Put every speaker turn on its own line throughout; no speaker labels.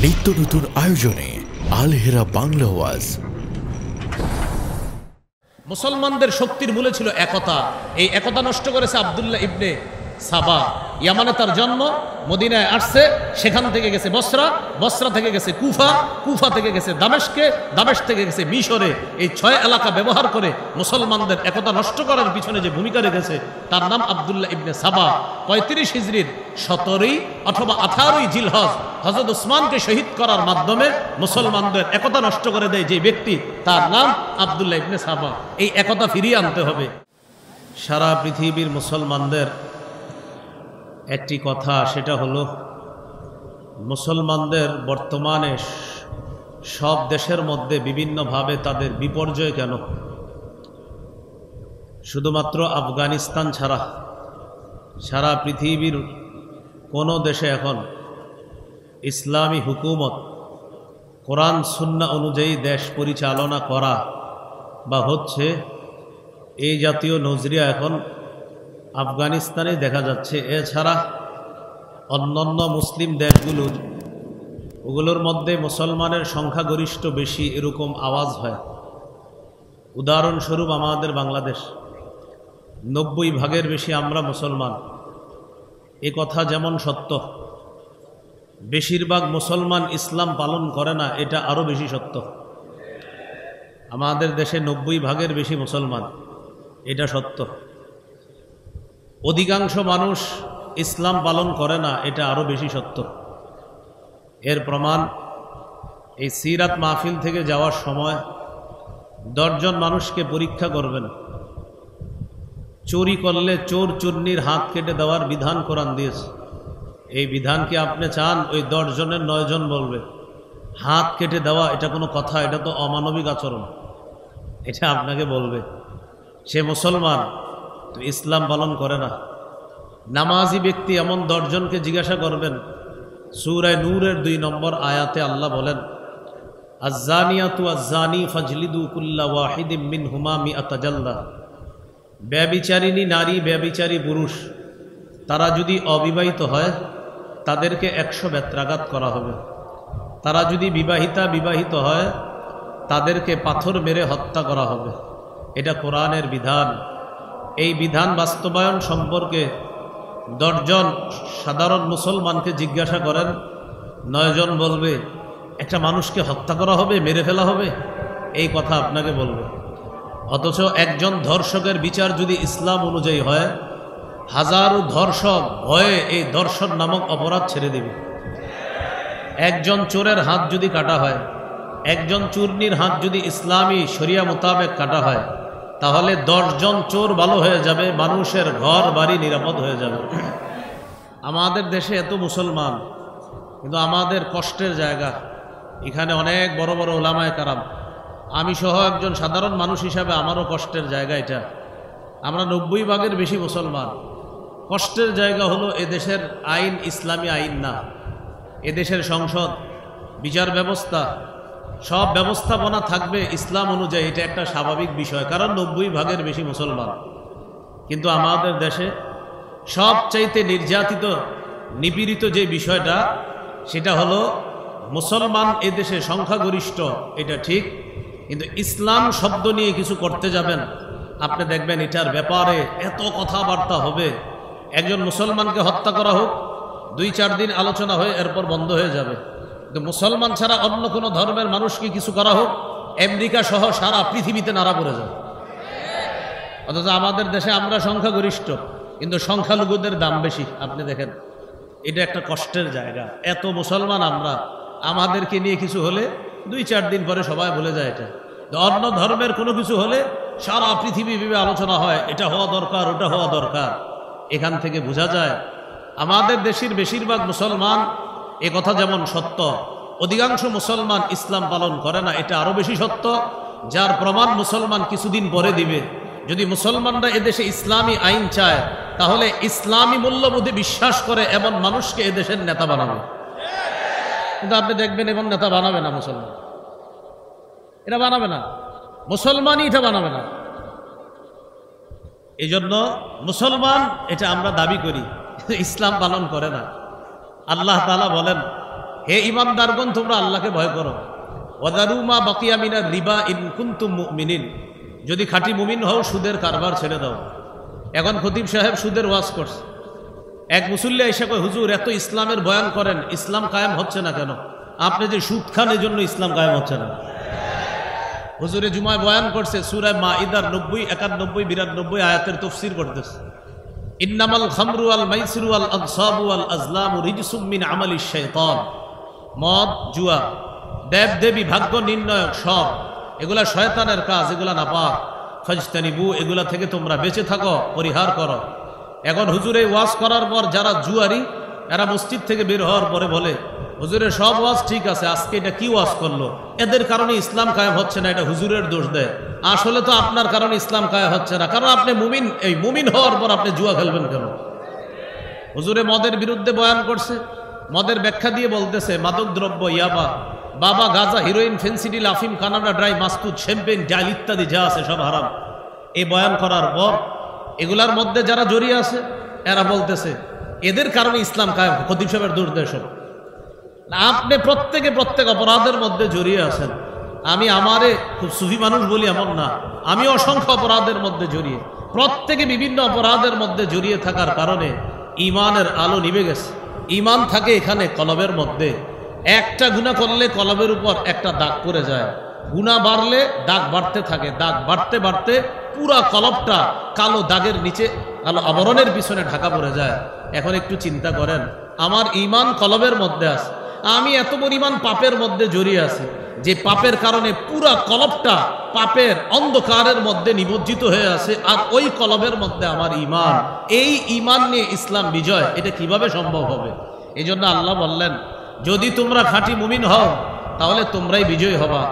নিত্য নতুন আয়োজনে আল হেরা বাংলা ওয়াজ।
মুসলমানদের শক্তির মূলে ছিল একতা। এই একতা নষ্ট করেছে আব্দুল্লাহ ইবনে সাবা। ইয়ামানে তার জন্ম, মদিনায় আসছে, সেখান থেকে গেছে বসরা, বসরা থেকে গেছে কুফা, কুফা থেকে গেছে দামেস্কে, দামেস্ক থেকে গেছে মিশরে। এই 6 এলাকা ব্যবহার করে মুসলমানদের একতা নষ্ট করার পিছনে যে ভূমিকা রেখেছে তার নাম আব্দুল্লাহ ইবনে সাবা। 35 হিজরির 17 অথবা 18 জিলহজ হযরত উসমানকে শহীদ করার মাধ্যমে মুসলমানদের একতা নষ্ট করে দেয় যে ব্যক্তি, তার নাম আব্দুল্লাহ ইবনে সাবা। এই একতা ফিরিয়ে আনতে হবে। সারা পৃথিবীর মুসলমানদের একটি কথা, সেটা হলো মুসলমানদের বর্তমানে সব দেশের মধ্যে বিভিন্নভাবে তাদের বিপর্যয় কেন? শুধুমাত্র আফগানিস্তান ছাড়া সারা পৃথিবীর কোনো দেশে এখন ইসলামী হুকুমত, কোরআন সুন্নাহ অনুযায়ী দেশ পরিচালনা করা বা হচ্ছে, এই জাতীয় নজরিয়া এখন আফগানিস্তানে দেখা যাচ্ছে। এছাড়া অন্যান্য মুসলিম ওগুলোর মধ্যে মুসলমানের সংখ্যাগরিষ্ঠ বেশি, এরকম আওয়াজ হয়। উদাহরণস্বরূপ আমাদের বাংলাদেশ, 90% বেশি আমরা মুসলমান। এ কথা যেমন সত্য, বেশিরভাগ মুসলমান ইসলাম পালন করে না, এটা আরও বেশি সত্য। আমাদের দেশে 90% বেশি মুসলমান, এটা সত্য। অধিকাংশ মানুষ ইসলাম পালন করে না, এটা আরও বেশি সত্য। এর প্রমাণ, এই সিরাত মাহফিল থেকে যাওয়ার সময় 10 জন মানুষকে পরীক্ষা করবেন। চুরি করলে চোর চুন্নির হাত কেটে দেওয়ার বিধান কোরআন দিয়েছে। এই বিধান কি আপনি চান ওই 10 জনের 9 জন বলবে? হাত কেটে দেওয়া এটা কোনো কথা? এটা তো অমানবিক আচরণ। এটা আপনাকে বলবে। সে মুসলমান, তো ইসলাম পালন করে না। নামাজি ব্যক্তি এমন 10 জনকে জিজ্ঞাসা করবেন। সূরা নূরের 2 নম্বর আয়াতে আল্লাহ বলেন, আয-যানিয়াতু আয-যানি ফাজলিদু কুল্লা ওয়াহিদিম মিনহুমা মিআতা জালদা। ব্যভিচারিণী নারী, ব্যভিচারী পুরুষ, তারা যদি অবিবাহিত হয় তাদেরকে 100 বেত্রাঘাত করা হবে। তারা যদি বিবাহিত হয় তাদেরকে পাথর মেরে হত্যা করা হবে। এটা কোরআনের বিধান। এই বিধান বাস্তবায়ন সম্পর্কে 10 জন সাধারণ মুসলমানকে জিজ্ঞাসা করেন, 9 জন বলবে একটা মানুষকে হত্যা করা হবে, মেরে ফেলা হবে, এই কথা আপনাকে বলবে। অথচ একজন ধর্ষকের বিচার যদি ইসলাম অনুযায়ী হয়, হাজারো ধর্ষক ভয়ে এই ধর্ষণ নামক অপরাধ ছেড়ে দেবে। একজন চোরের হাত যদি কাটা হয়, একজন চূর্ণির হাত যদি ইসলামী শরিয়া মোতাবেক কাটা হয়, তাহলে 10 জন চোর ভালো হয়ে যাবে, মানুষের ঘর বাড়ি নিরাপদ হয়ে যাবে। আমাদের দেশে এত মুসলমান, কিন্তু আমাদের কষ্টের জায়গা, এখানে অনেক বড় বড় ওলামায়ে কারাম, আমি সহ একজন সাধারণ মানুষ হিসাবে আমারও কষ্টের জায়গা এটা। আমরা 90% বেশি মুসলমান। কষ্টের জায়গা হলো এদেশের আইন ইসলামী আইন না। এদেশের সংসদ, বিচার ব্যবস্থা, সব ব্যবস্থাপনা থাকবে ইসলাম অনুযায়ী, এটা একটা স্বাভাবিক বিষয়, কারণ 90% বেশি মুসলমান। কিন্তু আমাদের দেশে সবচাইতে নির্যাতিত, নিপীড়িত যে বিষয়টা, সেটা হলো মুসলমান এদেশে সংখ্যাগরিষ্ঠ, এটা ঠিক, কিন্তু ইসলাম শব্দ নিয়ে কিছু করতে যাবেন, আপনি দেখবেন এটার ব্যাপারে এত কথাবার্তা হবে। একজন মুসলমানকে হত্যা করা হোক, 2-4 দিন আলোচনা হয়ে এরপর বন্ধ হয়ে যাবে। কিন্তু মুসলমান ছাড়া অন্য কোনো ধর্মের মানুষকে কিছু করা হোক, আমেরিকা সহ সারা পৃথিবীতে নাড়া পড়ে যায়। অথচ আমাদের দেশে আমরা সংখ্যাগরিষ্ঠ, কিন্তু সংখ্যালঘুদের দাম বেশি। আপনি দেখেন, এটা একটা কষ্টের জায়গা। এত মুসলমান আমরা, আমাদেরকে নিয়ে কিছু হলে 2-4 দিন পরে সবাই ভুলে যায়। এটা অন্য ধর্মের কোনো কিছু হলে সারা পৃথিবী ভেবে আলোচনা হয়, এটা হওয়া দরকার, ওটা হওয়া দরকার। এখান থেকে বোঝা যায় আমাদের দেশের বেশিরভাগ মুসলমান, এ কথা যেমন সত্য, অধিকাংশ মুসলমান ইসলাম পালন করে না, এটা আরও বেশি সত্য। যার প্রমাণ মুসলমান কিছুদিন পরে দিবে। যদি মুসলমানরা এদেশে ইসলামী আইন চায়, তাহলে ইসলামী মূল্যবোধে বিশ্বাস করে এমন মানুষকে এদেশের নেতা বানাবে। কিন্তু আপনি দেখবেন এমন নেতা বানাবে না মুসলমান, এটা বানাবে না, মুসলমানই এটা বানাবে না। এই জন্য মুসলমান এটা আমরা দাবি করি, ইসলাম পালন করে না। আল্লাহ তাআলা বলেন, হে ঈমানদারগণ তোমরা আল্লাহকে ভয় করো। ওয়াদারু মা বাকিয়া মিনার রিবা ইন কুনতুম মুমিনিন, যদি খাঁটি মুমিন হও সুদের কারবার ছেড়ে দাও। এখন খতিব সাহেব সুদের ওয়াজ করছে, এক মুসল্লি এসে কয় হুজুর এত ইসলামের বয়ান করেন, ইসলাম কায়েম হচ্ছে না কেন? আপনি যে সুদ খান এই জন্য ইসলাম কায়েম হচ্ছে না। হুজুরে জুমায় বয়ান করছে সূরা মাইদার 90, 91, 92 আয়াতের তাফসীর করতেছে। ইন্নামাল খামরু ওয়াল মাইসিরু ওয়াল আনসাবু ওয়াল আজলামু রিজসুম মিন আমালিশ শাইতান, মদ, জুয়া, দেব দেবী, ভাগ্য নির্ণয়ক সব এগুলা শয়তানের কাজ, এগুলা নাপাক। ফাজতানিবু, এগুলা থেকে তোমরা বেঁচে থাকো, পরিহার করো। এখন হুজুরে ওয়াজ করার পর যারা জুয়ারি এরা মসজিদ থেকে বের হওয়ার পরে বলে হুজুরের সব ওয়াজ ঠিক আছে, আজকে এটা কি ওয়াজ করলো, এদের কারণে ইসলাম কায়েম হচ্ছে না, এটা হুজুরের দোষ দেয়। আসলে তো আপনার কারণে ইসলাম কায়েম হচ্ছে না, কারণ আপনি মুমিন। এই মুমিন হওয়ার পর আপনি জুয়া খেলবেন কেন? হুজুরে মদের বিরুদ্ধে বয়ান করছে, মদের ব্যাখ্যা দিয়ে বলতেছে মাদক দ্রব্য, ইয়াবা, বাবা, গাঁজা, হিরোইন, ফেন্সিডিল, আফিম, কানাডা ড্রাই, মাস্তুদ, শ্যাম্পেন, ডাইল ইত্যাদি যা আছে সব হারাম। এই বয়ান করার পর এগুলার মধ্যে যারা জড়িয়ে আছে এরা বলতেছে এদের কারণে ইসলাম কায়েম। খতিব সাহেবের দুর্দেশ, আপনি প্রত্যেক অপরাধের মধ্যে জড়িয়ে আছেন। আমি আমারে খুব সুফি মানুষ বলি এমন না, আমি অসংখ্য অপরাধের মধ্যে জড়িয়ে, প্রত্যেকে বিভিন্ন অপরাধের মধ্যে জড়িয়ে থাকার কারণে ইমানের আলো নিভে গেছে। ইমান থাকে এখানে কলবের মধ্যে। একটা গুনাহ করলে কলবের উপর একটা দাগ পড়ে যায়, গুনাহ বাড়লে দাগ বাড়তে থাকে, দাগ বাড়তে বাড়তে পুরা কলবটা কালো দাগের নিচে, কালো আবরণের পিছনে ঢাকা পড়ে যায়। এখন একটু চিন্তা করেন, আমার ইমান কলবের মধ্যে আছে, আমি এত পরিমাণ পাপের মধ্যে জড়িয়ে আছি যে পাপের কারণে পুরা কলবটা পাপের অন্ধকারের মধ্যে নিমজ্জিত হয়ে আছে, আর ওই কলবের মধ্যে আমার ইমান। এই ইমান নিয়ে ইসলাম বিজয়, এটা কিভাবে সম্ভব হবে? এই জন্য আল্লাহ বললেন যদি তোমরা খাঁটি মুমিন হও তাহলে তোমরাই বিজয় হবা।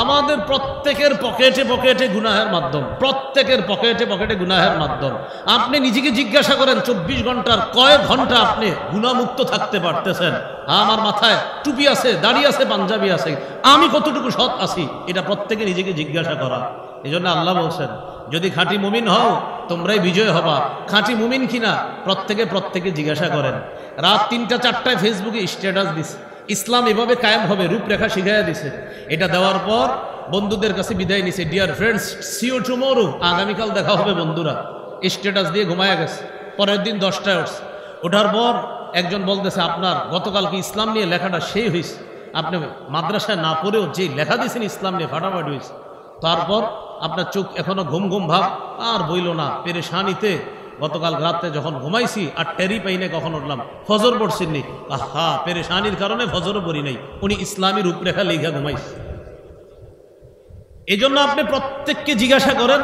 আমাদের প্রত্যেকের পকেটে পকেটে গুনাহের মাধ্যম, প্রত্যেকের পকেটে পকেটে গুনাহের মাধ্যম। আপনি নিজেকে জিজ্ঞাসা করেন 24 ঘন্টার কয় ঘন্টা আপনি গুনাহমুক্ত থাকতে পারতেছেন? আমার মাথায় টুপি আছে, দাড়ি আছে, পাঞ্জাবি আছে, আমি কতটুকু সৎ আছি? এটা প্রত্যেকে নিজেকে জিজ্ঞাসা করা। এই জন্য আল্লাহ বলছেন যদি খাঁটি মুমিন হও তোমরাই বিজয় হবা। খাঁটি মুমিন কিনা প্রত্যেকে জিজ্ঞাসা করেন। রাত 3টা 4টায় ফেসবুকে স্ট্যাটাস দিছে, ইসলাম এভাবে কায়েম হবে, রূপরেখা শিখাইয়া দিছে। এটা দেওয়ার পর বন্ধুদের কাছে বিদায় নিছে, dear friends, see you tomorrow, আগামীকাল দেখা হবে বন্ধুরা। স্ট্যাটাস দিয়ে ঘুমায়া গেছে। পরের দিন 10টায় উঠছে, ওঠার পর একজন বলতেছে আপনার গতকালকে ইসলাম নিয়ে লেখাটা সেই হয়েছে, আপনি মাদ্রাসায় না পড়েও যে লেখা দিয়েছেন ইসলাম নিয়ে ফাটাফাটি হয়েছে। তারপর আপনার চোখ এখনো ঘুম ঘুম ভাব, আর বইল না, পেরেশানিতে গতকাল রাতে যখন ঘুমাইছি আর টেরি পাইনে কখন উঠলাম, ফজর পড়ছেননি, আহা পেরেশানির কারণে ফজরও পড়ি নাই, উনি ইসলামী রূপরেখা লেখা ঘুমাইছে। এই জন্য আপনি প্রত্যেককে জিজ্ঞাসা করেন,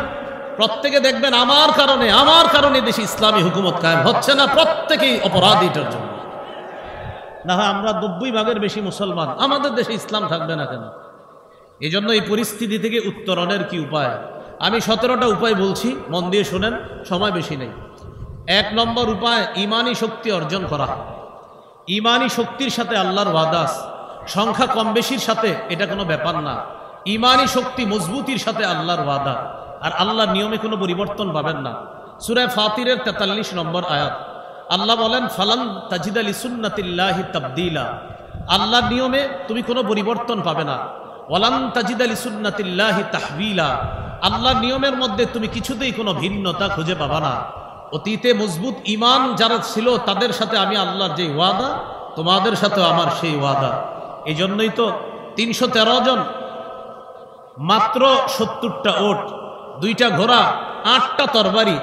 প্রত্যেকে দেখবেন আমার কারণে দেশে ইসলামী হুকুমত কায়েম হচ্ছে না। প্রত্যেকেই অপরাধী এটার জন্য। না হয় আমরা 90 ভাগের বেশি মুসলমান, আমাদের দেশে ইসলাম থাকবে না কেন? এই জন্য এই পরিস্থিতি থেকে উত্তরণের কি উপায়? আমি 17টা উপায় বলছি, মন দিয়ে শোনেন, সময় বেশি নেই। 1 নম্বর উপায় ইমানি শক্তি অর্জন করা। ইমানি শক্তির সাথে আল্লাহর ওয়াদা, সংখ্যা কম বেশির সাথে এটা কোনো ব্যাপার না। ইমানি শক্তি মজবুতির সাথে আল্লাহর ওয়াদা, আর আল্লাহর নিয়মে কোনো পরিবর্তন পাবেন না। সূরা ফাতিরের 43 নম্বর আয়াত আল্লাহ বলেন ফালান তাজিদা লিসুন্নাতিল্লাহি তাবদীলা, আল্লাহর নিয়মে তুমি কোনো পরিবর্তন পাবে না। ওয়ালান তাজিদা লিসুন্নাতিল্লাহি তাহবিলা, আল্লাহর নিয়মের মধ্যে তুমি কিছুতেই কোনো ভিন্নতা খুঁজে পাবা না। অতীতে মজবুত ইমান যারা ছিল তাদের সাথে আমি আল্লাহর যে ওয়াদা, তোমাদের সাথে আমার সেই ওয়াদা। এই জন্যই তো 313 জন, মাত্র 70টা ওট, 2টা ঘোড়া, 8টা তরবারি,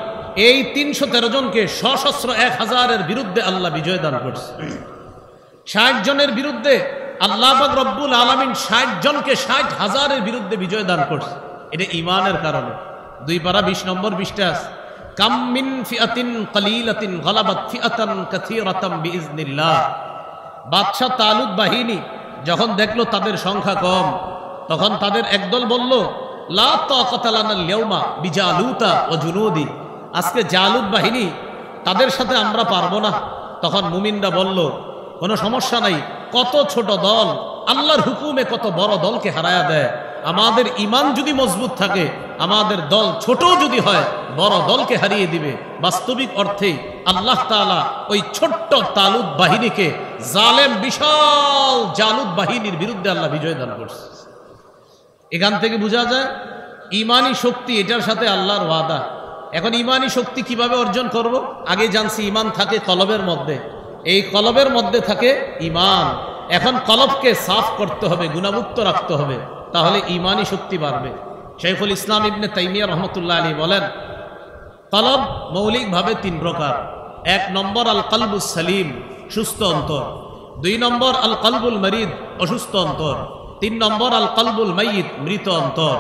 এই 313 জনকে সশস্ত্র 1000-এর বিরুদ্ধে আল্লাহ বিজয় দান করছে। 60 জনের বিরুদ্ধে আল্লাহ পাক রব্বুল আলামিন 60 জনকে 60,000-এর বিরুদ্ধে বিজয় দান করছে। এটা ইমানের কারণে। 2 পারা 20 নম্বর পৃষ্ঠা আছে, কাম মিন ফিআতিন কলিলাতিন গালাবাত ফিআতান কাসীরাতাম বিইজনিল্লাহ। বাদশা তালুত বাহিনী যখন দেখলো তাদের সংখ্যা কম, তখন তাদের একদল বলল লা তাকাতা লানাল ইয়াউমা বিজালুতা ওয়া জুনুদি, আজকে জালুত বাহিনী তাদের সাথে আমরা পারবো না। তখন মুমিনরা বলল কোনো সমস্যা নাই, কত ছোট দল আল্লাহর হুকুমে কত বড় দলকে হারায়া দেয়। আমাদের ঈমান যদি মজবুত থাকে, আমাদের দল ছোট যদি হয় বড় দলকে হারিয়ে দিবে। বাস্তবিক অর্থে আল্লাহ তাআলা ওই ছোট্ট তালুত বাহিনীকে জালেম বিশাল জালুত বাহিনীর বিরুদ্ধে আল্লাহ বিজয় দান করছে। এখান থেকে বোঝা যায় ঈমানি শক্তি, এটার সাথে আল্লাহর ওয়াদা। এখন ঈমানি শক্তি কিভাবে অর্জন করব? আগে জানছি ঈমান থাকে কলবের মধ্যে, এই কলবের মধ্যে থাকে ঈমান। এখন কলবকে সাফ করতে হবে, গুনাহমুক্ত রাখতে হবে, তাহলে ঈমানি শক্তি বাড়বে। শাইখুল ইসলাম ইবনে তাইমিয়া রহমতুল্লাহ আলাইহি বলেন, কলব মৌলিকভাবে 3 প্রকার। 1 নম্বর আল কলবুস সালিম, সুস্থ অন্তর। 2 নম্বর আল কলবুল মরিদ, অসুস্থ অন্তর। 3 নম্বর আল কলবুল মাইয়িত, মৃত অন্তর।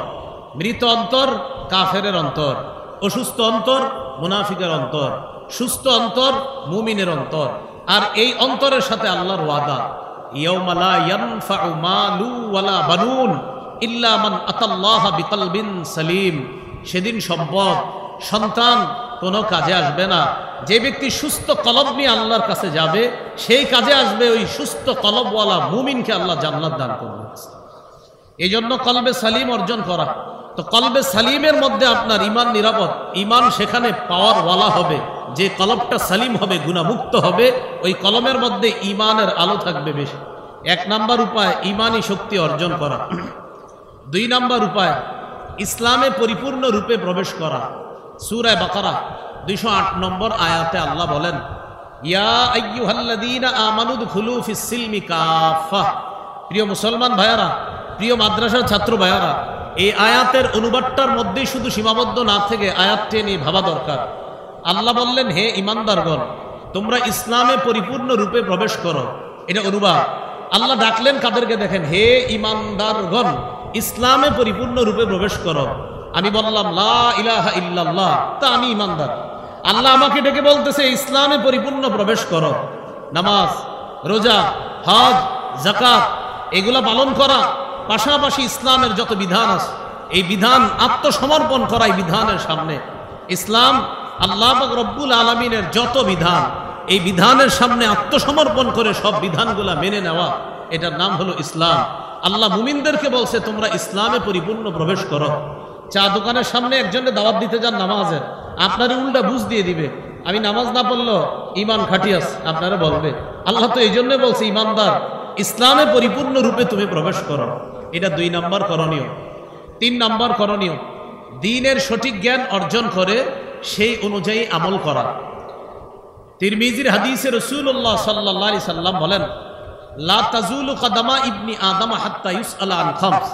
মৃত অন্তর কাফেরের অন্তর, অসুস্থ অন্তর মুনাফিকের অন্তর, সুস্থ অন্তর মুমিনের অন্তর। আর এই অন্তরের সাথে আল্লাহর ওয়াদা, ইয়াউমা লা ইয়ানফাউ মালু ওয়ালা বানুন ইল্লা মান আতাল্লাহা বিকলবিন সালিম। সেদিন সম্পদ সন্তান কোনো কাজে আসবে না। যে ব্যক্তি সুস্থ কলব নিয়ে আল্লাহর কাছে যাবে, সেই কাজে আসবে ওই সুস্থ কলবওয়ালা মুমিনকে আল্লাহ জান্নাত দান করবে। এই জন্য কলবে সালিম অর্জন করা। তো কলবে সালিমের মধ্যে আপনার ঈমান নিরাপদ, ঈমান সেখানে পাওয়ার ওয়ালা হবে। যে কলবটা সালিম হবে, গুনাহমুক্ত হবে, ওই কলমের মধ্যে ঈমানের আলো থাকবে বেশি। 1 নাম্বার উপায় ঈমানি শক্তি অর্জন করা। 2 নাম্বার উপায় ইসলামে পরিপূর্ণ রূপে প্রবেশ করা। সূরা বাকারা 208 নম্বর আয়াতে আল্লাহ বলেন, ইয়া আইয়ুহাল্লাযীনা আমানু দুখুলু ফিস সিলমি কাফা। প্রিয় মুসলমান ভাইয়ারা, প্রিয় মাদ্রাসার ছাত্র ভাইয়ারা, এই আয়াতের অনুবাদটার মধ্যেই শুধু সীমাবদ্ধ না থেকে আয়াতটি নিয়ে ভাবা দরকার। আল্লাহ বললেন, হে ঈমানদারগণ, তোমরা ইসলামে পরিপূর্ণ রূপে প্রবেশ করো। এটা অনুবাদ। আল্লাহ ডাকলেন কাদেরকে? দেখেন, হে ঈমানদারগণ, ইসলামে পরিপূর্ণ রূপে প্রবেশ করো। আমি বললাম লা ইলাহা ইল্লাল্লাহ, তা আমি ঈমানদার। আল্লাহ আমাকে ডেকে বলতেছে ইসলামে পরিপূর্ণ প্রবেশ করো। নামাজ, রোজা, হজ, যাকাত এগুলা পালন করা, পাশাপাশি ইসলামের যত বিধান আছে এই বিধান আত্মসমর্পণ করা। এই বিধানের সামনে ইসলাম, আল্লাহ পাক রব্বুল আলামিনের যত বিধান, এই বিধানের সামনে আত্মসমর্পণ করে সব বিধানগুলা মেনে নেওয়া, এটার নাম হলো ইসলাম। আল্লাহ মুমিনদেরকে বলছে তোমরা ইসলামে পরিপূর্ণ প্রবেশ করো। চা দোকানের সামনে একজনের দাওয়াত দিতে যান নামাজের, আপনার উল্টা বুঝ দিয়ে দিবে, আমি নামাজ না পড়লেও ঈমান খাঁটি আছে, আপনারা বলবে। আল্লাহ তো এই জন্য বলছে ঈমানদার, ইসলামে পরিপূর্ণ রূপে তুমি প্রবেশ করো। এটা 2 নম্বর করণীয়। 3 নম্বর করণীয়, দ্বীনের সঠিক জ্ঞান অর্জন করে সেই অনুযায়ী আমল করা। তিরমিজির হাদিসে রাসূলুল্লাহ সাল্লাল্লাহু আলাইহি সাল্লাম বলেন, লা তাজুলু কদামা ইবনি আদম হাত্তা ইউসআলা আন খামস।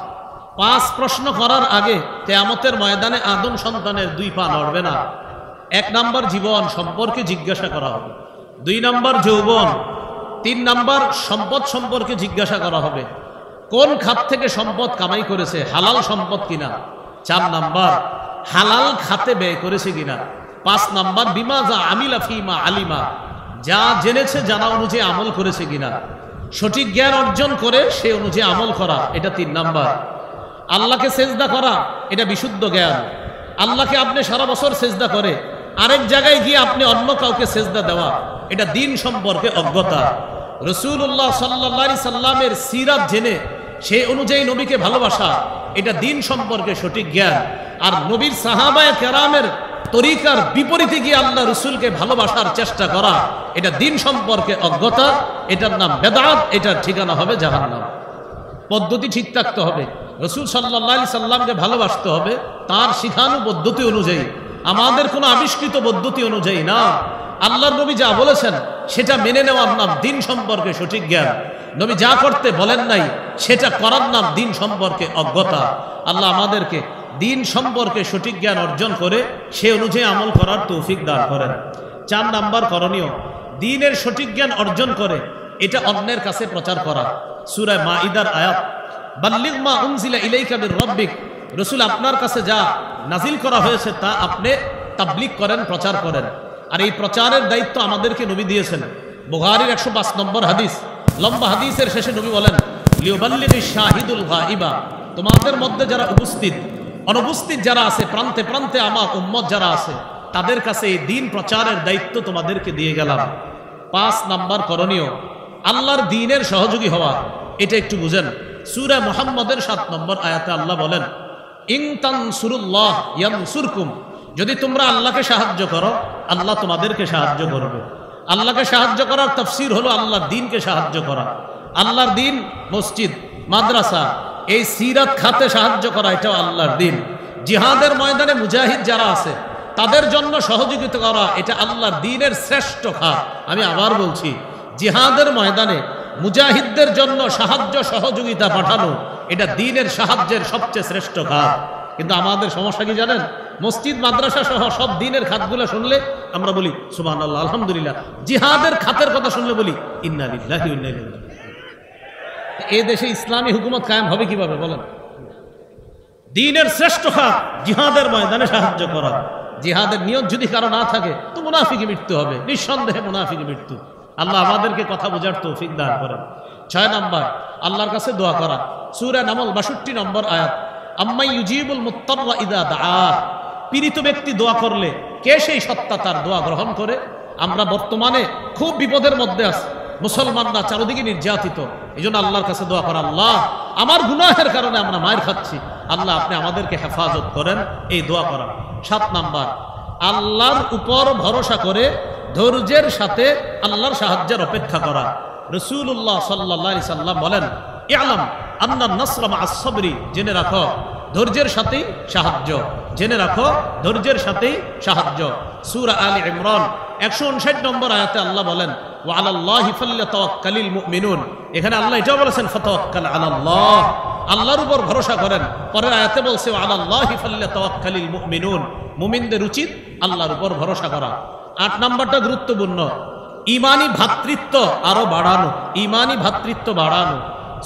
5 প্রশ্ন করার আগে কিয়ামতের ময়দানে আদম সন্তানের 2 পা নড়বে না। 1 নম্বর জীবন সম্পর্কে জিজ্ঞাসা করা হবে। 2 নম্বর যৌবন। 3 নম্বর সম্পদ সম্পর্কে জিজ্ঞাসা করা হবে, কোন খাত থেকে সম্পদ কামাই করেছে, হালাল সম্পদ কিনা। 4 নম্বর হালাল খাতে ব্যয় করেছে কিনা। 5 নম্বর বিমা যা আমিলা ফিমা আলিমা, যা জেনেছে জানা অনুযায়ী আমল করেছে কিনা। সঠিক জ্ঞান অর্জন করে সে অনুযায়ী আমল করা, এটা 3 নম্বর। আল্লাহকে সেজদা করা, এটা বিশুদ্ধ জ্ঞান। আল্লাহকে আপনি সারা বছর সেজদা করে আরেক জায়গায় গিয়ে আপনি অন্য কাউকে সেজদা দেওয়া, এটা দ্বীন সম্পর্কে অজ্ঞতা। রাসূলুল্লাহ সাল্লাল্লাহু আলাইহি সাল্লামের সিরাত জেনে সেই অনুযায়ী নবীকে ভালোবাসা, এটা দ্বীন সম্পর্কে সঠিক জ্ঞান। আর নবীর সাহাবায়ে কেরামের তরিকার বিপরীতে গিয়ে আল্লাহ রসুলকে ভালোবাসার চেষ্টা করা, এটা দ্বীন সম্পর্কে অজ্ঞতা, এটার নাম বেদাত, এটার ঠিকানা হবে জাহান্নাম। পদ্ধতি ঠিক থাকতে হবে। রসুল সাল্লাল্লাহু আলাইহি সাল্লামকে ভালোবাসতে হবে তার শিখানো পদ্ধতি অনুযায়ী, আমাদের কোনো আবিষ্কৃত পদ্ধতি অনুযায়ী না। আল্লাহর নবী যা বলেছেন সেটা মেনে নেওয়ার নাম দ্বীন সম্পর্কে সঠিক জ্ঞান। নবী যা করতে বলেন নাই সেটা করার নাম দ্বীন সম্পর্কে অজ্ঞতা। আল্লাহ আমাদেরকে দ্বীন সম্পর্কে সঠিক জ্ঞান অর্জন করে সে অনুযায়ী আমল করার তৌফিক দান করেন। 4 নাম্বার করণীয়, দ্বীনের সঠিক জ্ঞান অর্জন করে এটা অন্যের কাছে প্রচার করা। সূরা মাঈদার আয়াত, বাল্লিগ মা উনজিলা ইলাইকা মির রাব্বিক, রাসূল আপনার কাছে যা নাজিল করা হয়েছে তা আপনি তাবলীগ করেন, প্রচার করেন। আর এই প্রচারের দায়িত্ব আমাদেরকে নবী দিয়েছেন। বুখারীর 105 নম্বর হাদিস, লম্বা হাদিসের শেষে নবী বলেন, লিউবাল্লিগিশ শাহিদুল গায়বা, তোমাদের মধ্যে যারা উপস্থিত, অনুপস্থিত যারা আছে, প্রান্তে প্রান্তে আমার উম্মত যারা আছে, তাদের কাছে এই দ্বীন প্রচারের দায়িত্ব তোমাদেরকে দিয়ে গেলাম। 5 নাম্বার করণীয়, আল্লাহর দ্বীনের সহযোগী হওয়া। এটা একটু বুঝেন। সূরা মুহাম্মদের 7 নম্বর আয়াতে আল্লাহ বলেন, ইন তানসুরুল্লাহ ইয়ানসুরকুম, যদি তোমরা আল্লাহকে সাহায্য করো আল্লাহ তোমাদেরকে সাহায্য করবে। আল্লাহকে সাহায্য করার তাফসীর হলো আল্লাহর দ্বীনকে সাহায্য করা। আল্লাহর দ্বীন মসজিদ, মাদ্রাসা, এই সিরাত খাতে সাহায্য করা, এটাও আল্লাহর দ্বীন। জিহাদের ময়দানে মুজাহিদ যারা আছে তাদের জন্য সহযোগিতা করা, এটা আল্লাহর দ্বীনের শ্রেষ্ঠ খাত। আমি আবার বলছি, জিহাদের ময়দানে মুজাহিদদের জন্য সাহায্য সহযোগিতা পাঠানো, এটা দ্বীনের সাহায্যের সবচেয়ে শ্রেষ্ঠ খাত। কিন্তু আমাদের সমস্যা কি জানেন? মসজিদ মাদ্রাসা সহ সব দ্বীনের খাতগুলো শুনলে আমরা বলি সুবহানাল্লাহ, আলহামদুলিল্লাহ। জিহাদের খাতের কথা শুনলে বলি ইন্না লিল্লাহি ওয়া ইন্না ইলাইহি রাজিউন। এই দেশে ইসলামী হুকুমত কায়েম হবে কিভাবে বলেন? দ্বীনের শ্রেষ্ঠ খাত জিহাদের ময়দানে সাহায্য করা। জিহাদের নিয়ত যদি কারো না থাকে তো মুনাফিকি মৃত্যু হবে, নিঃসন্দেহে মুনাফিকি মৃত্যু। আল্লাহ আমাদেরকে কথা বোঝার তৌফিক দান করেন। 6 নম্বর, আল্লাহর কাছে দোয়া করা। সূরা নামল 62 নম্বর আয়াত, আম্মা ইউজিবুল মুত্তাররা ইযা দাআ, পীড়িত ব্যক্তি দোয়া করলে কে সেই সত্তা তার দোয়া গ্রহণ করে? আমরা বর্তমানে খুব বিপদের মধ্যে আছি, মুসলমানরা চারদিকে নির্যাতিত। এই জন্য আল্লাহর কাছে দোয়া করা, আল্লাহ আমার গুনাহের কারণে আমরা মায়ের খাচ্ছি, আল্লাহ আপনি আমাদেরকে হেফাজত করেন, এই দোয়া করা। 7 নাম্বার, আল্লাহর উপর ভরসা করে ধৈর্যের সাথে আল্লাহর সাহায্যের অপেক্ষা করা। রাসূলুল্লাহ সাল্লাল্লাহু আলাইহি সাল্লাম বলেন, ইআলাম আন্নান নাসরা মা'আস সাবরি, জেনে রাখো ধৈর্যের সাথেই সাহায্য, জেনে রাখো ধৈর্যের সাথেই সাহায্য। সূরা আলে ইমরান 159 নম্বর আয়াতে আল্লাহ বলেন, ওয়া আলাল্লাহি ফাল্যাতাওয়াক্কালিল মুমিনুন। এখানে আল্লাহ এটাও বলেছেন ফাতাওয়াক্কাল আলাল্লাহ, আল্লাহর উপর ভরসা করেন। পরের আয়াতে বলছে ওয়া আলাল্লাহি ফাল্যাতাওয়াক্কালিল মুমিনুন, মুমিনদের উচিত আল্লাহর উপর ভরসা করা। 8 নম্বরটা গুরুত্বপূর্ণ, ঈমানি ভ্রাতৃত্ব আরো বাড়ানো, ঈমানি ভ্রাতৃত্ব বাড়ানো।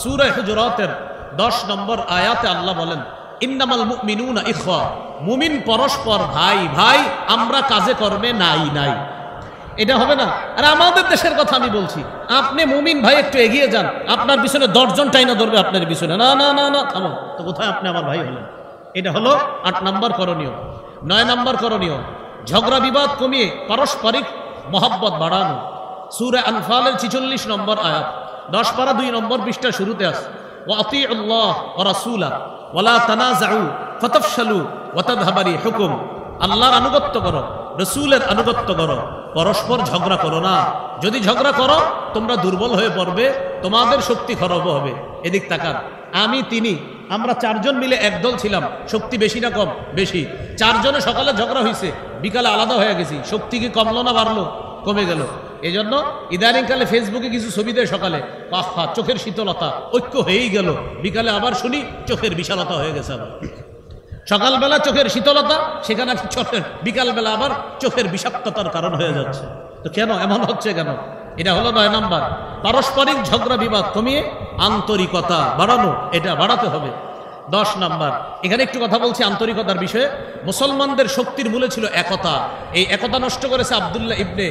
সূরা হুজুরাতের 10 নম্বর আয়াতে আল্লাহ বলেন, ইন্নামাল মুমিনুনা ইখওয়া, মুমিন পরস্পর ভাই ভাই, আমরা কাজে কর্মে নাই নাই। এটা হবে না। আর আমাদের দেশের কথা আমি বলছি, আপনি মুমিন ভাই একটু এগিয়ে যান, আপনার পিছনে 10 জন টাইনা ধরবে আপনার পিছনে, না না না না থামো তো, কোথায় আপনি আমার ভাই হলেন? এটা হলো 8 নম্বর করণীয়। 9 নম্বর করণীয়, ঝগড়া বিবাদ কমিয়ে পারস্পরিক মহব্বত বাড়ানো। সূরা আনফালের 46 নম্বর আয়াত, 10 পারা 2 নম্বর পৃষ্ঠা শুরুতে আছে, ওয়া আতিউল্লাহ ওয়া রাসূলা ওয়ালা তানাযাউ ফাতাফশালু ওয়া তাযহাবা রিহুকুম, আল্লাহর আনুগত্য করো, রাসূলের আনুগত্য করো, পরস্পর ঝগড়া করো না। যদি ঝগড়া করো তোমরা দুর্বল হয়ে পড়বে, তোমাদের শক্তি খর্ব হবে। এদিক তাকান, আমি তিনি আমরা 4 জন মিলে একদল ছিলাম, শক্তি বেশি না কম? বেশি। 4 জনে সকালে ঝগড়া হয়েছে, বিকালে আলাদা হয়ে গেছি, শক্তি কি কমলো না বাড়লো? কমে গেল। এই জন্য ইদানিংকালে ফেসবুকে কিছু ছবি দেয় সকালে, আহা চোখের শীতলতা, ঐক্য হয়েই গেল, বিকালে আবার শুনি চোখের বিশালতা হয়ে গেছে। আবার সকালবেলা চোখের শীতলতা, সেখানে চোখের বিকালবেলা আবার চোখের বিষাক্ততার কারণ হয়ে যাচ্ছে। তো কেন এমন হচ্ছে কেন? এটা হলো 9 নম্বর, পারস্পরিক ঝগড়া বিবাদ কমিয়ে আন্তরিকতা বাড়ানো, এটা বাড়াতে হবে। 10 নম্বর, এখানে একটু কথা বলছি আন্তরিকতার বিষয়ে। মুসলমানদের শক্তির মূলে ছিল একতা, এই একতা নষ্ট করেছে আব্দুল্লাহ ইবনে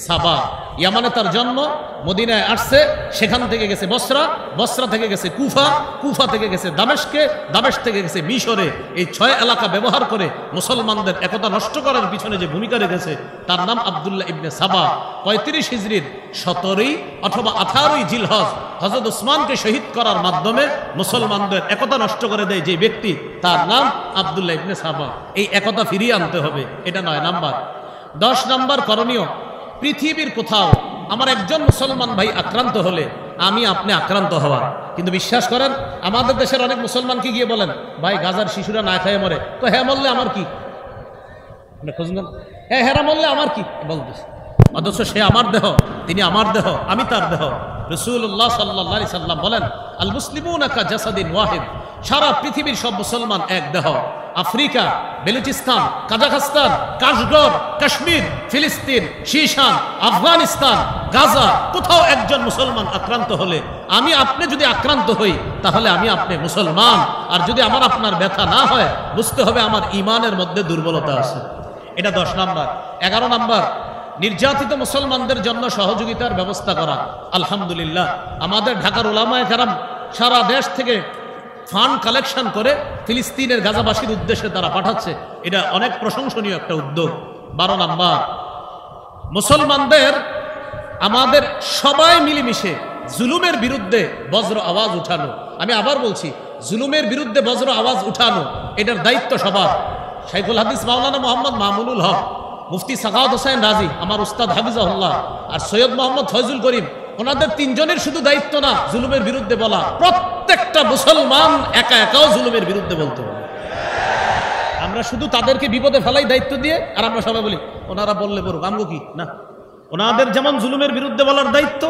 সাবা। ইয়ামানে তার জন্ম, মদিনায় আসছে, সেখান থেকে গেছে বসরা, বসরা থেকে গেছে কুফা, কুফা থেকে গেছে দামেস্কে, দামেস্ক থেকে গেছে মিশরে। এই 6 এলাকা ব্যবহার করে মুসলমানদের একতা নষ্ট করার পিছনে যে ভূমিকা রেখেছে তার নাম আব্দুল্লাহ ইবনে সাবা। 35 হিজরির 17 অথবা 18 জিলহজ হযরত উসমানকে শহীদ করার মাধ্যমে মুসলমানদের একতা নষ্ট করে দেয় যে ব্যক্তি, তার নাম আব্দুল্লাহ ইবনে সাবা। এই একতা ফিরিয়ে আনতে হবে, এটা 9 নম্বর। 10 নম্বর করণীয়, পৃথিবীর কোথাও আমার একজন মুসলমান ভাই আক্রান্ত হলে আমি আপনি আক্রান্ত হওয়া। কিন্তু বিশ্বাস করেন, আমাদের দেশের অনেক মুসলমানকে গিয়ে বলেন, ভাই গাজার শিশুরা না খেয়ে মরে, তো হ্যাঁ মরলে আমার কি? হ্যাঁ হেরা মরলে আমার কি বলতেছে, অথচ সে আমার দেহ, তিনি আমার দেহ, আমি তার দেহ। রাসূলুল্লাহ সাল্লাল্লাহু আলাইহি সাল্লাম বলেন, আল মুসলিমুনা কা জাসাদিন ওয়াহিদ, সারা পৃথিবীর সব মুসলমান এক দেহ। আফ্রিকা, বেলুচিস্তান, কাজাখস্তান, কাশগর, কাশ্মীর, ফিলিস্তিন, শিশান, আফগানিস্তান, গাজা, কোথাও একজন মুসলমান আক্রান্ত হলে আমি আপনি যদি আক্রান্ত হই তাহলে আমি আপনি মুসলমান। আর যদি আমার আপনার ব্যথা না হয়, বুঝতে হবে আমার ঈমানের মধ্যে দুর্বলতা আছে। এটা 10 নম্বর। 11 নম্বর, নির্যাতিত মুসলমানদের জন্য সহযোগিতার ব্যবস্থা করা। আলহামদুলিল্লাহ, আমাদের ঢাকার উলামায়ে কেরাম সারা দেশ থেকে ফান্ড কালেকশন করে ফিলিস্তিনের গাজাবাসীর উদ্দেশ্যে তারা পাঠাচ্ছে, এটা অনেক প্রশংসনীয় একটা উদ্যোগ। 12 নম্বর, মুসলমানদের আমাদের সবাই মিলেমিশে জুলুমের বিরুদ্ধে বজ্র আওয়াজ উঠানো। আমি আবার বলছি, জুলুমের বিরুদ্ধে বজ্র আওয়াজ উঠানো এটার দায়িত্ব সবার। শাইখুল হাদিস মাওলানা মোহাম্মদ মামুনুল হক, মুফতি সাখাওয়াত হোসেন রাজি, আমার উস্তাদ হাফিজাহুল্লাহ, আর সৈয়দ মোহাম্মদ ফয়জুল করিম, ওনাদের তিনজনের শুধু দায়িত্ব না জুলুমের বিরুদ্ধে বলা, প্রত্যেকটা মুসলমান একা একাও জুলুমের বিরুদ্ধে বলতে হবে। আমরা শুধু তাদেরকে বিপদে ফেলাই দায়িত্ব দিয়ে, আর আমরা সবাই বলি ওনারা বললে বলুক, আমগো কি না। ওনাদের যেমন জুলুমের বিরুদ্ধে বলার দায়িত্ব,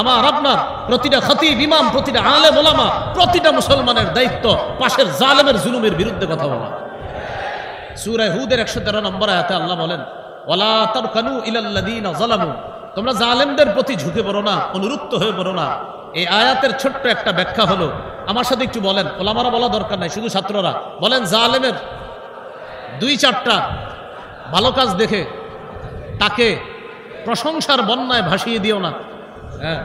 আমার আপনার প্রতিটা খতিব ইমাম, প্রতিটা আলেম ওলামা, প্রতিটা মুসলমানের দায়িত্ব পাশের জালেমের জুলুমের বিরুদ্ধে কথা বলা। সূরা হুদের 113 নম্বর আয়াতে আল্লাহ বলেন, ওয়ালা তারকানু ইলাল্লাযীনা যালামু, তোমরা জালেমদের প্রতি ঝুঁকে পড়ো না, অনুরক্ত হয়ে পড়ো না। এই আয়াতের ছোট্ট একটা ব্যাখ্যা হলো, আমার সাথে একটু বলেন, ওলামারা বলা দরকার নাই, শুধু ছাত্ররা বলেন, জালেমের 2-4টা ভালো কাজ দেখে তাকে প্রশংসার বন্যায় ভাসিয়ে দিও না। হ্যাঁ,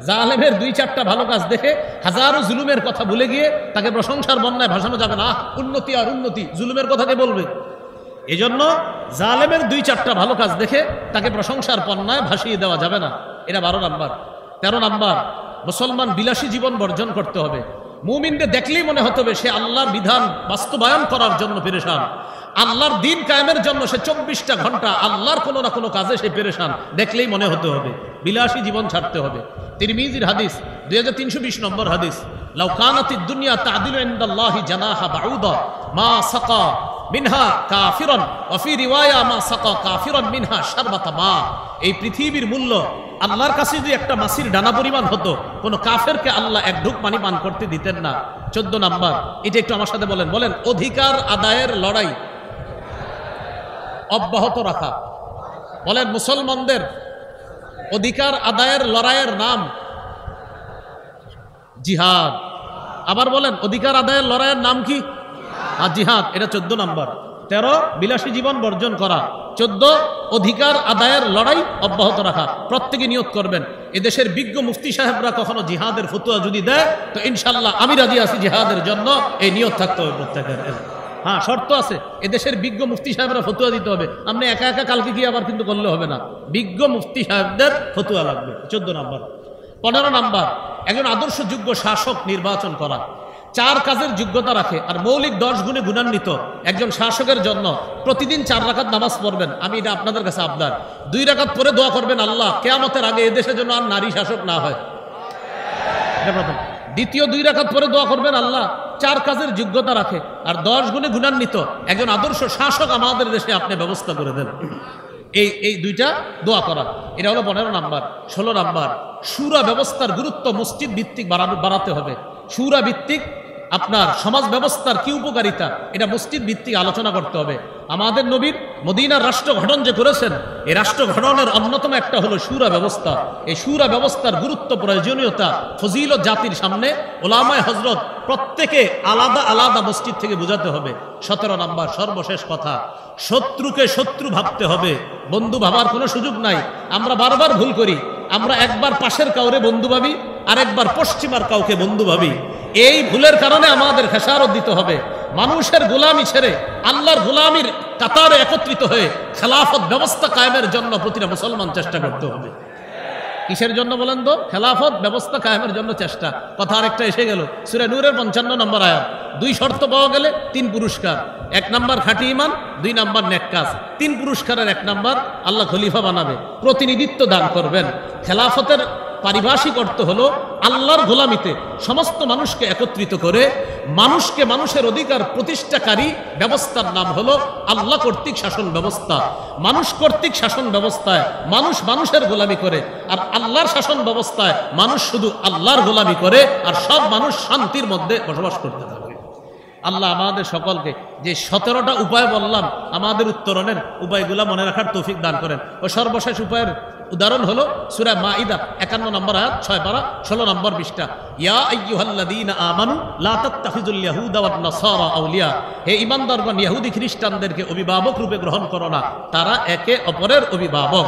জালেমের 2-4টা ভালো কাজ দেখে হাজারো জুলুমের কথা ভুলে গিয়ে তাকে প্রশংসার বন্যায় ভাসানো যাবে না। উন্নতি আর উন্নতি, জুলুমের কথা কে বলবে? এজন্য জালেমের 2-4টা ভালো কাজ দেখে তাকে প্রশংসার বন্যায় ভাসিয়ে দেওয়া যাবে না। এটা 12 নাম্বার। 13 নাম্বার, মুসলমান বিলাসী জীবন বর্জন করতে হবে। মুমিনকে দেখলেই মনে হতে হবে সে আল্লাহর বিধান বাস্তবায়ন করার জন্য পেরেশান, আল্লাহর দিন কায়েমের জন্য সে 24টা ঘন্টা আল্লাহর কোনো না কোনো কাজে সে পেরেশান, দেখলেই মনে হতে হবে। বিলাসী জীবন ছাড়তে হবে। তিরমিজির হাদিস 2320 নম্বর হাদিস, লাউ কানাতিদ দুনিয়া তা'দিলু ইনদাল্লাহি জানাহা বাউদা মা সাকা মিনহা কাফিরান ওয়া ফি রিওয়ায়া মা সাকা কাফিরান মিনহা শারবাতা মা। এই পৃথিবীর মূল্য আল্লাহর কাছে যদি একটা মাছির ডানা পরিমাণ হতো, কোনো কাফেরকে আল্লাহ এক ঢুক পানি পান করতে দিতেন না। 14 নাম্বার, এটা একটু আমার সাথে বলেন, বলেন অধিকার আদায়ের লড়াই অব্যাহত রাখা। বলেন মুসলমানদের অধিকার আদায়ের লড়াইয়ের নাম জিহাদ। আবার বলেন অধিকার আদায়ের লড়াইয়ের নাম কি? আর জিহাদ। এটা 14 নাম্বার। 13 বিলাসী জীবন বর্জন করা। 14 অধিকার আদায়ের লড়াই অব্যাহত রাখা। প্রত্যেকে নিয়ত করবেন, এদেশের বিজ্ঞ মুফতি সাহেবরা কখনো জিহাদের ফতোয়া যদি দেয় তো ইনশাল্লাহ আমি রাজি আছি জিহাদের জন্য। এই নিয়ত থাকতে হবে প্রত্যেকের। হ্যাঁ, শর্ত আছে, এদেশের বিজ্ঞ মুফতি সাহেবরা ফতোয়া দিতে হবে। আপনি একা একা কালকে গিয়ে আবার কিন্তু করলে হবে না, বিজ্ঞ মুফতি সাহেবদের ফতোয়া লাগবে। 14 নাম্বার। 15 নাম্বার, একজন আদর্শযোগ্য শাসক নির্বাচন করা। 4 কাজের যোগ্যতা রাখে আর মৌলিক 10 গুণে গুণান্বিত একজন শাসকের জন্য প্রতিদিন 4 রাকাত নামাজ পড়বেন। আমি এটা আপনাদের কাছে আবদার। 2 রাকাত পরে দোয়া করবেন, আল্লাহ কিয়ামতের আগে এদেশের জন্য আর নারী শাসক না হয়। এটা প্রথম। দ্বিতীয় 2 রাকাত পরে দোয়া করবেন, আল্লাহ 4 কাজের যোগ্যতা রাখে আর 10 গুণে গুণান্বিত একজন আদর্শ শাসক আমাদের দেশে আপনি ব্যবস্থা করে দেন। এই 2টা দোয়া করা। এটা হলো 15 নাম্বার। 16 নাম্বার, শুরা ব্যবস্থার গুরুত্ব মসজিদ ভিত্তিক বাড়াতে হবে। শুরা ভিত্তিক আপনার সমাজ ব্যবস্থার কি উপকারিতা, এটা মসজিদ ভিত্তিক আলোচনা করতে হবে। আমাদের নবীর মদিনার রাষ্ট্র গঠন যে করেছেন, এই রাষ্ট্র গঠনের অন্যতম একটা হলো শুরা ব্যবস্থা। এই শুরা ব্যবস্থার গুরুত্ব, প্রয়োজনীয়তা, ফজিলত জাতির সামনে ওলামায়ে হযরত প্রত্যেকে আলাদা আলাদা মসজিদ থেকে বোঝাতে হবে। 17 নাম্বার, সর্বশেষ কথা, শত্রুকে শত্রু ভাবতে হবে, বন্ধু ভাবার কোনো সুযোগ নাই। আমরা বারবার ভুল করি, আমরা একবার পাশের কাউরে বন্ধু ভাবি আর একবার পশ্চিমার কাউকে বন্ধু ভাবি। এই ভুলের কারণে আমাদের খেসারত দিতে হবে। মানুষের গোলামি ছেড়ে আল্লাহর গোলামির কাতারে একত্রিত হয়ে খেলাফত ব্যবস্থা কায়েমের জন্য প্রতিটা মুসলমান চেষ্টা করতে হবে। কিসের জন্য বলেন তো? খেলাফত ব্যবস্থা কায়েমের জন্য চেষ্টা। কথা আরেকটা এসে গেল, সূরা নূরের 55 নম্বর আয়াত। 2 শর্ত পাওয়া গেলে 3 পুরস্কার। 1 নাম্বার খাঁটি ঈমান, 2 নাম্বার নেক কাজ। 3 পুরস্কারের 1 নাম্বার, আল্লাহ খলিফা বানাবে, প্রতিনিধিত্ব দান করবেন। খেলাফতের পারিভাষিক অর্থ হলো আল্লাহর গোলামিতে সমস্ত মানুষকে একত্রিত করে মানুষকে মানুষের অধিকার প্রতিষ্ঠাকারী ব্যবস্থার নাম হলো আল্লাহ কর্তৃক শাসন ব্যবস্থা। মানুষ কর্তৃক শাসন ব্যবস্থায় মানুষ মানুষের গোলামি করে, আর আল্লাহর শাসন ব্যবস্থায় মানুষ শুধু আল্লাহর গোলামি করে, আর সব মানুষ শান্তির মধ্যে বসবাস করতে থাকে। আল্লাহ আমাদের সকলকে যে 17টা উপায় বললাম, আমাদের উত্তরণের উপায়গুলো মনে রাখার তৌফিক দান করেন। ও সর্বশেষ উপায়ের উদাহরণ হলো সূরা মাইদা 51 নম্বর আয়াত, 6 পারা 16 নম্বর পৃষ্ঠা। ইয়া আইয়ুহাল্লাযীনা আমানু লা তাত্তাখিযুল ইয়াহুদা ওয়ান নাসারা আউলিয়া। হে ঈমানদারগণ, ইহুদি খ্রিস্টানদেরকে অভিভাবক রূপে গ্রহণ করো না, তারা একে অপরের অভিভাবক।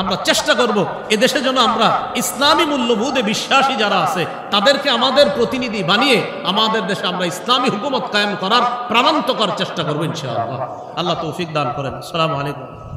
আমরা চেষ্টা করব এদেশে যেন আমরা ইসলামী মূল্যবোধে বিশ্বাসী যারা আছে তাদেরকে আমাদের প্রতিনিধি বানিয়ে আমাদের দেশে আমরা ইসলামী হুকুমত কায়েম করার প্রাণান্তকর চেষ্টা করব ইনশাআল্লাহ। আল্লাহ তৌফিক দান করেন। আসসালামু আলাইকুম।